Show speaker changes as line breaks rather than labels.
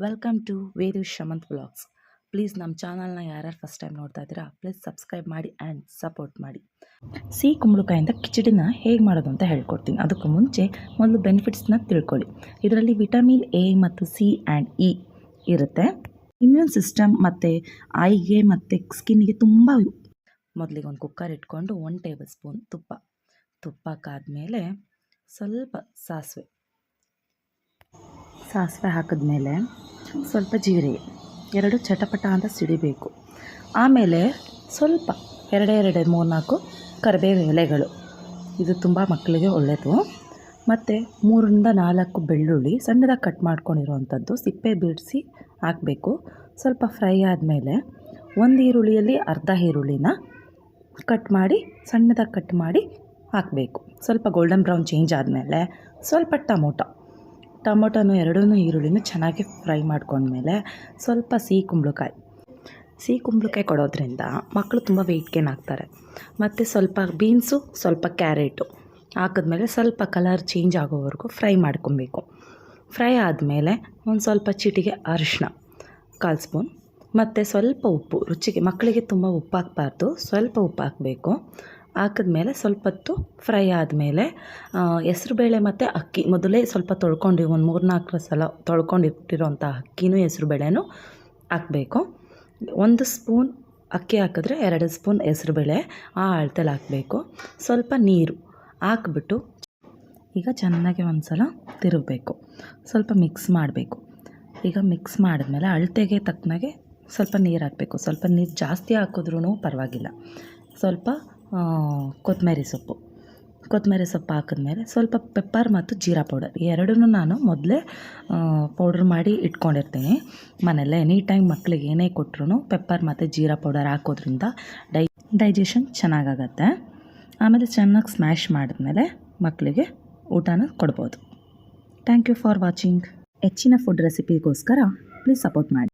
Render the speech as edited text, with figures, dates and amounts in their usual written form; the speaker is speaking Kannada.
Welcome to Vedu Shamanth vlogs. Please ನಮ್ಮ ಚಾನಲ್ನ ಯಾರ್ಯಾರು ಫಸ್ಟ್ ಟೈಮ್ ನೋಡ್ತಾ ಇದ್ದೀರಾ ಪ್ಲೀಸ್ ಸಬ್ಸ್ಕ್ರೈಬ್ ಮಾಡಿ ಆ್ಯಂಡ್ ಸಪೋರ್ಟ್ ಮಾಡಿ. ಸಿಹಿ ಕುಂಬಳಕಾಯಿಂದ ಕಿಚಡಿನ ಹೇಗೆ ಮಾಡೋದು ಅಂತ ಹೇಳ್ಕೊಡ್ತೀನಿ. ಅದಕ್ಕೂ ಮುಂಚೆ ಮೊದಲು ಬೆನಿಫಿಟ್ಸ್ನ ತಿಳ್ಕೊಳ್ಳಿ. ಇದರಲ್ಲಿ ವಿಟಮಿನ್ ಎ ಮತ್ತು ಸಿ ಆ್ಯಂಡ್ ಇ ಇರುತ್ತೆ. ಇಮ್ಯೂನ್ ಸಿಸ್ಟಮ್ ಮತ್ತು ಐಗೆ ಮತ್ತು ಸ್ಕಿನ್ನಿಗೆ ತುಂಬ. ಮೊದಲಿಗೆ ಒಂದು ಕುಕ್ಕರ್ ಇಟ್ಕೊಂಡು 1 ಟೇಬಲ್ ಸ್ಪೂನ್ ತುಪ್ಪ ಕಾದ್ಮೇಲೆ ಸ್ವಲ್ಪ ಸಾಸಿವೆ ಹಾಕಿದ್ಮೇಲೆ ಸ್ವಲ್ಪ ಜೀರಿಗೆ ಎರಡು ಚಟಪಟ ಅಂತ ಸಿಡಿಬೇಕು. ಆಮೇಲೆ ಸ್ವಲ್ಪ 2-3-4 ಕರಿಬೇವು ಎಲೆಗಳು, ಇದು ತುಂಬ ಮಕ್ಕಳಿಗೆ ಒಳ್ಳೆಯದು. ಮತ್ತು 3-4 ಬೆಳ್ಳುಳ್ಳಿ ಸಣ್ಣದಾಗಿ ಕಟ್ ಮಾಡ್ಕೊಂಡಿರೋವಂಥದ್ದು ಸಿಪ್ಪೆ ಬಿಡಿಸಿ ಹಾಕಬೇಕು. ಸ್ವಲ್ಪ ಫ್ರೈ ಆದಮೇಲೆ ಒಂದು ಈರುಳ್ಳಿಯಲ್ಲಿ ಅರ್ಧ ಈರುಳ್ಳಿನ ಸಣ್ಣದಾಗಿ ಕಟ್ ಮಾಡಿ ಹಾಕಬೇಕು. ಸ್ವಲ್ಪ ಗೋಲ್ಡನ್ ಬ್ರೌನ್ ಚೇಂಜ್ ಆದಮೇಲೆ ಸ್ವಲ್ಪ ಟೊಮೊಟೊನೂ ಎರಡೂ ಈರುಳ್ಳಿನೂ ಚೆನ್ನಾಗಿ ಫ್ರೈ ಮಾಡ್ಕೊಂಡ್ಮೇಲೆ ಸ್ವಲ್ಪ ಸಿಹಿ ಕುಂಬಳಕಾಯಿ ಕೊಡೋದ್ರಿಂದ ಮಕ್ಕಳು ತುಂಬ ವೆಯ್ಟ್ ಗೇನ್ ಆಗ್ತಾರೆ. ಮತ್ತು ಸ್ವಲ್ಪ ಬೀನ್ಸು, ಸ್ವಲ್ಪ ಕ್ಯಾರೆಟು ಹಾಕಿದ್ಮೇಲೆ ಸ್ವಲ್ಪ ಕಲರ್ ಚೇಂಜ್ ಆಗೋವರೆಗೂ ಫ್ರೈ ಮಾಡ್ಕೊಬೇಕು. ಫ್ರೈ ಆದಮೇಲೆ ಒಂದು ಸ್ವಲ್ಪ ಚಿಟಿಗೆ ಅರಿಶಿನ 1/4 ಸ್ಪೂನ್ ಮತ್ತು ಸ್ವಲ್ಪ ಉಪ್ಪು ರುಚಿಗೆ. ಮಕ್ಕಳಿಗೆ ತುಂಬ ಉಪ್ಪು ಹಾಕಬಾರ್ದು, ಸ್ವಲ್ಪ ಉಪ್ಪು ಹಾಕಬೇಕು. ಹಾಕಿದ್ಮೇಲೆ ಸ್ವಲ್ಪ ಹೊತ್ತು ಫ್ರೈ ಆದಮೇಲೆ ಹೆಸ್ರುಬೇಳೆ ಮತ್ತು ಅಕ್ಕಿ ಮೊದಲೇ ಸ್ವಲ್ಪ ತೊಳ್ಕೊಂಡು ಒಂದು 3-4 ಸಲ ತೊಳ್ಕೊಂಡಿಟ್ಟಿರೋಂಥ ಅಕ್ಕಿನೂ ಹೆಸ್ರುಬೇಳೆನೂ ಹಾಕಬೇಕು. 1 ಸ್ಪೂನ್ ಅಕ್ಕಿ ಹಾಕಿದ್ರೆ 2 ಸ್ಪೂನ್ ಹೆಸ್ರುಬೇಳೆ ಆ ಅಳತೆಲಿ ಹಾಕಬೇಕು. ಸ್ವಲ್ಪ ನೀರು ಹಾಕ್ಬಿಟ್ಟು ಈಗ ಚೆನ್ನಾಗಿ ಒಂದು ಸಲ ತಿರುಗಬೇಕು. ಸ್ವಲ್ಪ ಮಿಕ್ಸ್ ಮಾಡಬೇಕು. ಈಗ ಮಿಕ್ಸ್ ಮಾಡಿದ್ಮೇಲೆ ಅಳತೆಗೆ ತಕ್ಕನಾಗೆ ಸ್ವಲ್ಪ ನೀರು ಹಾಕಬೇಕು. ಸ್ವಲ್ಪ ನೀರು ಜಾಸ್ತಿ ಹಾಕಿದ್ರೂ ಪರವಾಗಿಲ್ಲ. ಸ್ವಲ್ಪ ಕೊತ್ತಂಬರಿ ಸೊಪ್ಪು ಹಾಕಿದ್ಮೇಲೆ ಸ್ವಲ್ಪ ಪೆಪ್ಪರ್ ಮತ್ತು ಜೀರಾ ಪೌಡರ್ ಎರಡನ್ನೂ ನಾನು ಮೊದಲೇ ಪೌಡ್ರ್ ಮಾಡಿ ಇಟ್ಕೊಂಡಿರ್ತೀನಿ ಮನೆಯಲ್ಲೇ. ಎನಿ ಟೈಮ್ ಮಕ್ಕಳಿಗೆ ಏನೇ ಕೊಟ್ಟರು ಪೆಪ್ಪರ್ ಮತ್ತು ಜೀರಾ ಪೌಡರ್ ಹಾಕೋದ್ರಿಂದ ಡೈಜೆಷನ್ ಚೆನ್ನಾಗಾಗತ್ತೆ. ಆಮೇಲೆ ಚೆನ್ನಾಗಿ ಸ್ಮ್ಯಾಶ್ ಮಾಡಿದ್ಮೇಲೆ ಮಕ್ಕಳಿಗೆ ಊಟನ ಕೊಡ್ಬೋದು. Thank you for watching. ಹೆಚ್ಚಿನ ಫುಡ್ ರೆಸಿಪಿಗೋಸ್ಕರ ಪ್ಲೀಸ್ ಸಪೋರ್ಟ್ ಮಾಡಿ.